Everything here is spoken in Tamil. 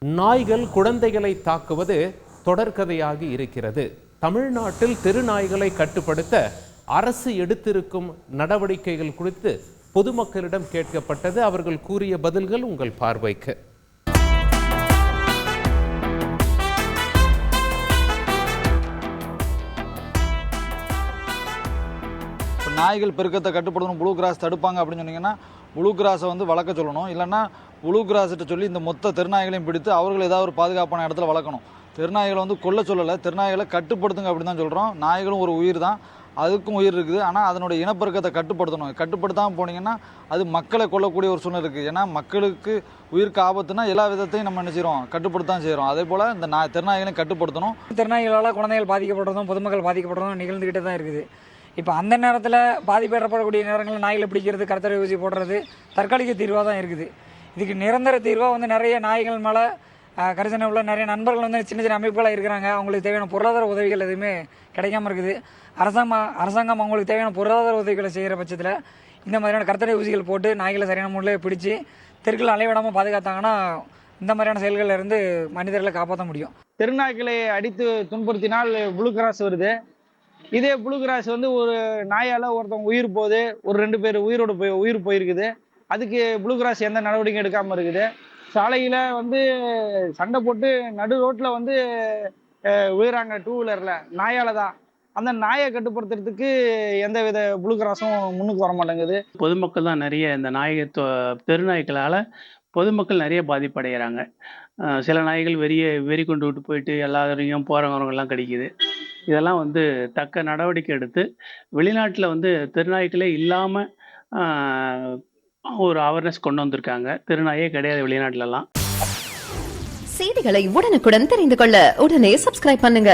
நாய்கள் குழந்தைகளை தாக்குவது தொடர்கதையாகி இருக்கிறது. தமிழ்நாட்டில் தெருநாய்களை கட்டுப்படுத்த அரசு எடுத்திருக்கும் நடவடிக்கைகள் குறித்து பொதுமக்களிடம் கேட்கப்பட்டது. அவர்கள் கூறிய பதில்கள் உங்கள் பார்வைக்கு. நாய்கள் பெருக்கத்தை கட்டுப்படுத்தணும், ப்ளூ கிராஸ் தடுப்பாங்க அப்படின்னு சொன்னீங்கன்னா ப்ளூ கிராஸை வளர்க்க சொல்லணும். இல்லைன்னா ப்ளூ கிராஸ்கிட்ட சொல்லி இந்த மொத்த தெருநாய்களையும் பிடித்து அவர்கள் ஏதாவது ஒரு பாதுகாப்பான இடத்துல வளர்க்கணும். தெருநாய்களை கொல்ல சொல்லலை, தெருநாய்களை கட்டுப்படுத்துங்க அப்படின்னு தான் சொல்கிறோம். நாய்களும் ஒரு உயிர் தான், அதுக்கும் உயிர் இருக்குது. ஆனால் அதனுடைய இனப்பெருக்கத்தை கட்டுப்படுத்தணும். கட்டுப்படுத்தாமல் போனீங்கன்னா அது மக்களை கொல்லக்கூடிய ஒரு சூழ்நிலை இருக்குது. ஏன்னா மக்களுக்கு உயிருக்கு ஆபத்துனா எல்லா விதத்தையும் நம்ம என்ன செய்கிறோம், கட்டுப்படுத்தான் செய்கிறோம். அதே போல் இந்த தெருநாய்களையும் கட்டுப்படுத்தணும். தெருநாய்களால் குழந்தைகள் பாதிக்கப்படுறதும் பொதுமக்கள் பாதிக்கப்படுறதும் நிகழ்ந்துக்கிட்டே தான் இருக்குது. இப்போ அந்த நேரத்தில் பாதிப்பு ஏற்படக்கூடிய நேரங்களில் நாய்களை பிடிக்கிறது, கருத்தடை ஊசி போடுறது தற்காலிக தீர்வாக தான் இருக்குது. இதுக்கு நிரந்தர தீர்வாக நிறைய நாய்கள் மேலே கரிசனை உள்ள நிறைய நண்பர்கள் சின்ன சின்ன அமைப்புகளாக இருக்கிறாங்க. அவங்களுக்கு தேவையான பொருளாதார உதவிகள் எதுவுமே கிடைக்காம இருக்குது. அரசாங்கம் அவங்களுக்கு தேவையான பொருளாதார உதவிகளை செய்கிற பட்சத்தில் இந்த மாதிரியான கருத்தடை ஊசிகள் போட்டு நாய்களை சரியான முறையில் பிடிச்சி தெருக்கள் அலைவிடாமல் பாதுகாத்தாங்கன்னா இந்த மாதிரியான செயல்களில் இருந்து மனிதர்களை காப்பாற்ற முடியும். தெருநாய்களை அடித்து துன்புறுத்தினால் ப்ளூ கிராஸ் வருது. இதே ப்ளூ கிராஸ் ஒரு நாயால் ஒருத்தவங்க உயிர் போகுது, ஒரு 2 பேர் உயிர் போயிருக்குது. அதுக்கு ப்ளூ கிராஸ் எந்த நடவடிக்கை எடுக்காமல் இருக்குது. சாலையில் சண்டை போட்டு நடு ரோட்டில் உயிராங்க 2 வீலரில் நாயால் தான். அந்த நாயை கட்டுப்படுத்துறதுக்கு எந்த வித ப்ளூ கிராஸும் முன்னுக்கு வர மாட்டேங்குது. பொதுமக்கள் தான் நிறைய இந்த தெருநாய்களால் பொதுமக்கள் நிறைய பாதிப்படைகிறாங்க. சில நாய்கள் வெறி கொண்டு விட்டு போயிட்டு எல்லாரையும் போகிறவங்கெல்லாம் கடிக்குது. இதெல்லாம் தக்க நடவடிக்கை எடுத்து வெளிநாட்டில் தெருநாய்களே இல்லாமல் ஒரு அவேர்னஸ் கொண்டு வந்திருக்காங்க. தெருநாயே கிடையாது வெளிநாட்டிலலாம். செய்திகளை உடனுக்குடன் தெரிந்து கொள்ள உடனே சப்ஸ்கிரைப் பண்ணுங்க.